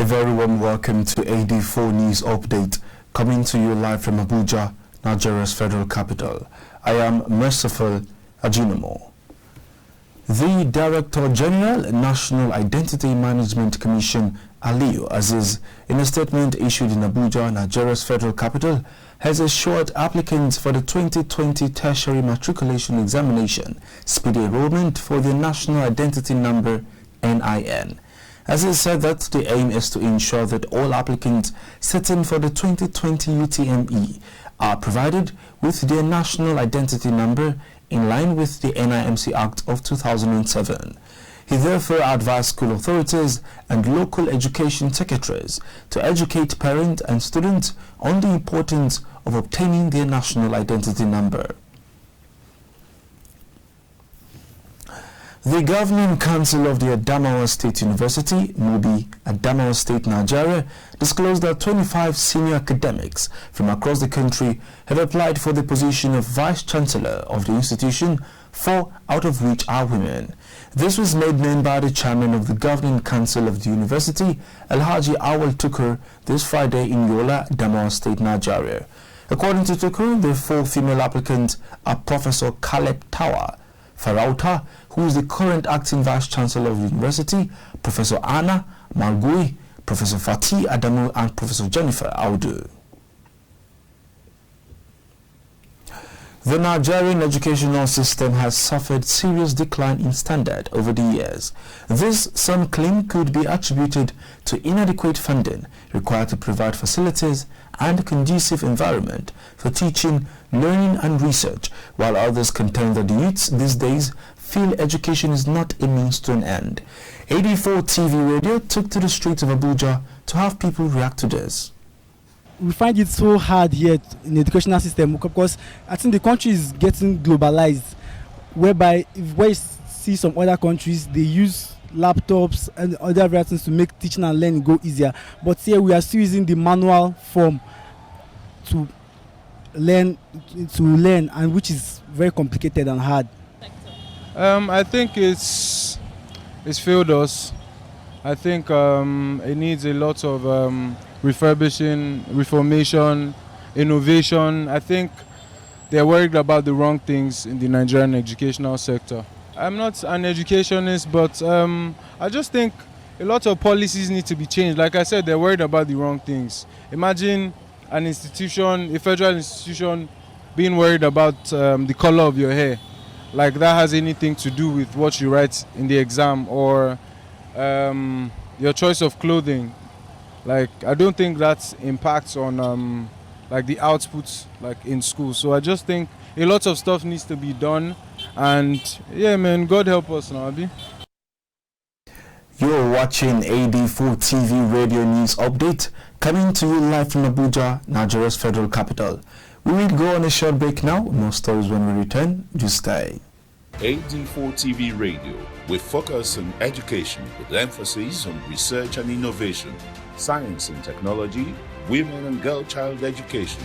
A very warm welcome to AD4 News Update, coming to you live from Abuja, Nigeria's federal capital. I am Merciful Ajinomo. The Director General, National Identity Management Commission, Aliyu Aziz, in a statement issued in Abuja, Nigeria's federal capital, has assured applicants for the 2020 Tertiary Matriculation Examination speedy enrollment for the National Identity Number, NIN. As he said that the aim is to ensure that all applicants sitting for the 2020 UTME are provided with their national identity number in line with the NIMC Act of 2007. He therefore advised school authorities and local education secretaries to educate parents and students on the importance of obtaining their national identity number. The Governing Council of the Adamawa State University, MUBI, Adamawa State, Nigeria, disclosed that 25 senior academics from across the country have applied for the position of Vice Chancellor of the institution, 4 out of which are women. This was made known by the Chairman of the Governing Council of the University, Alhaji Awal Tukur, this Friday in Yola, Adamawa State, Nigeria. According to Tukur, the 4 female applicants are Professor Caleb Tawa Farauta, who is the current acting Vice Chancellor of the University, Professor Anna Margui, Professor Fatih Adamu, and Professor Jennifer Audu. The Nigerian educational system has suffered serious decline in standard over the years. This, some claim, could be attributed to inadequate funding required to provide facilities and a conducive environment for teaching, learning and research, while others contend that the youths these days feel education is not a means to an end. AD4 TV Radio took to the streets of Abuja to have people react to this. We find it so hard here in the educational system because I think the country is getting globalized, whereby if we see some other countries, they use laptops and other things to make teaching and learning go easier. But here we are still using the manual form to learn, and which is very complicated and hard. I think it's failed us. I think it needs a lot of refurbishing, reformation, innovation. I think they're worried about the wrong things in the Nigerian educational sector. I'm not an educationist, but I just think a lot of policies need to be changed. Like I said, they're worried about the wrong things. Imagine an institution, a federal institution, being worried about the color of your hair. Like that has anything to do with what you write in the exam or your choice of clothing. Like I don't think that impacts on like the outputs like in school. So I just think a lot of stuff needs to be done, and yeah, man, God help us now, Abi. You're watching AD4 TV Radio News Update, coming to you live from Abuja, Nigeria's federal capital. We will go on a short break now. More stories when we return. Just stay. AD4 TV Radio, with focus on education with emphasis on research and innovation, science and technology, women and girl child education,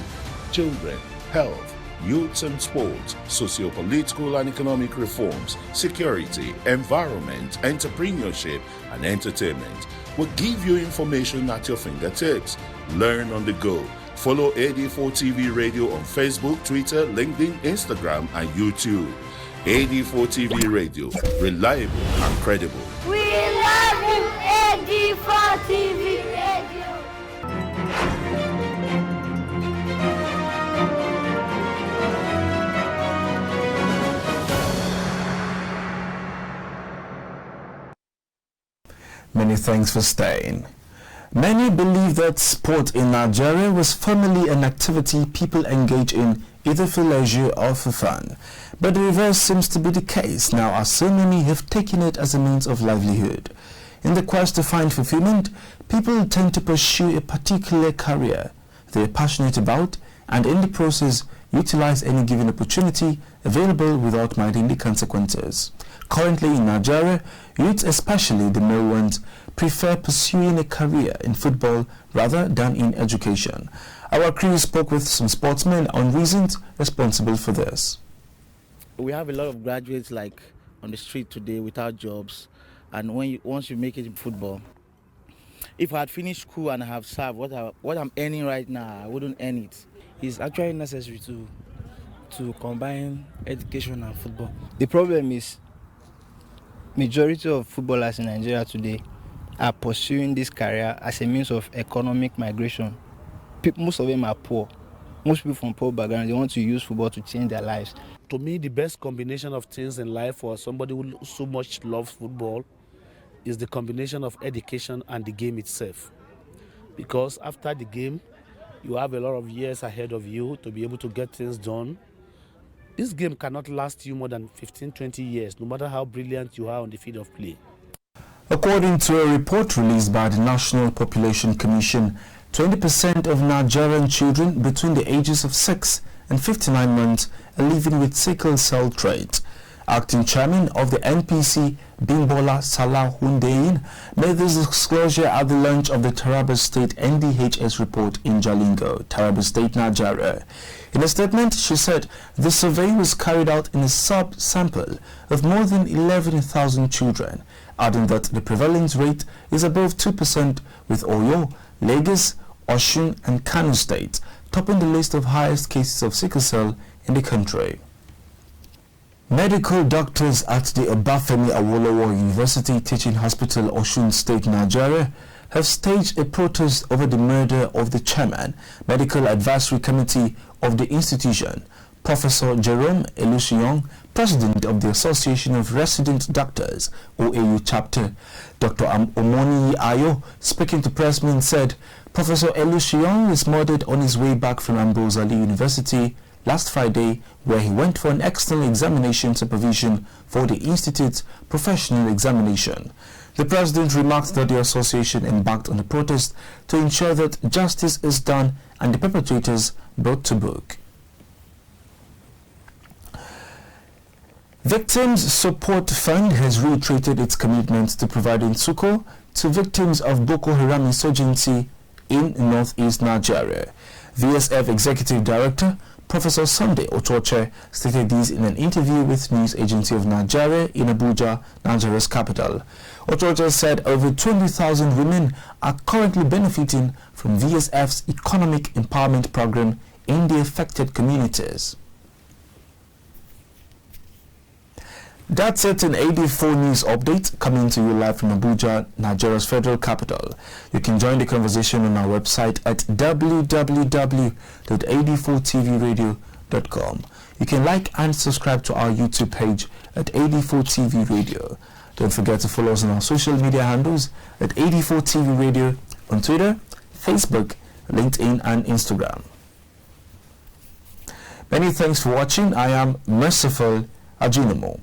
children, health, youth and sports, socio-political and economic reforms, security, environment, entrepreneurship and entertainment. Will give you information at your fingertips. Learn on the go. Follow AD4 TV Radio on Facebook, Twitter, LinkedIn, Instagram and YouTube. AD4 TV Radio, reliable and credible. We love you, AD4 TV Radio. Many thanks for staying. Many believe that sport in Nigeria was formerly an activity people engage in either for leisure or for fun. But the reverse seems to be the case now, as so many have taken it as a means of livelihood. In the quest to find fulfillment, people tend to pursue a particular career they are passionate about, and in the process utilize any given opportunity available without minding the consequences. Currently in Nigeria, youths, especially the male ones, prefer pursuing a career in football rather than in education. Our crew spoke with some sportsmen on reasons responsible for this. We have a lot of graduates like on the street today without jobs, and once you make it in football, If I had finished school and I have served what I'm earning right now, I wouldn't earn it. It's actually necessary to combine education and football. The problem is majority of footballers in Nigeria today are pursuing this career as a means of economic migration. Most of them are poor. Most people from poor backgrounds, they want to use football to change their lives. To me, the best combination of things in life for somebody who so much loves football is the combination of education and the game itself. Because after the game, you have a lot of years ahead of you to be able to get things done. This game cannot last you more than 15, 20 years, no matter how brilliant you are on the field of play. According to a report released by the National Population Commission, 20% of Nigerian children between the ages of 6 and 59 months are living with sickle cell trait. Acting chairman of the NPC, Bimbola Salahundein, made this disclosure at the launch of the Taraba State NDHS report in Jalingo, Taraba State, Nigeria. In a statement, she said the survey was carried out in a sub-sample of more than 11,000 children, adding that the prevalence rate is above 2%, with Oyo, Lagos, Osun and Kano states topping the list of highest cases of sickle cell in the country. Medical doctors at the Obafemi Awolowo University Teaching Hospital, Osun State, Nigeria, have staged a protest over the murder of the chairman, Medical Advisory Committee of the institution, Professor Jerome Elusiong, President of the Association of Resident Doctors, OAU Chapter. Dr. Omoni Ayo, speaking to pressmen, said Professor Elusiong was murdered on his way back from Ambrose Ali University last Friday, where he went for an external examination supervision for the Institute's professional examination. The president remarked that the association embarked on the protest to ensure that justice is done and the perpetrators brought to book. Victims Support Fund has reiterated its commitment to providing succor to victims of Boko Haram insurgency in northeast Nigeria. VSF Executive Director Professor Sunday Ochoche stated this in an interview with News Agency of Nigeria in Abuja, Nigeria's capital. Ochoche said over 20,000 women are currently benefiting from VSF's economic empowerment program in the affected communities. That's it in AD4 News Update, coming to you live from Abuja, Nigeria's federal capital. You can join the conversation on our website at www.ad4tvradio.com. You can like and subscribe to our YouTube page at AD4TV Radio. Don't forget to follow us on our social media handles at AD4TV Radio on Twitter, Facebook, LinkedIn and Instagram. Many thanks for watching. I am Merciful Ajinomo.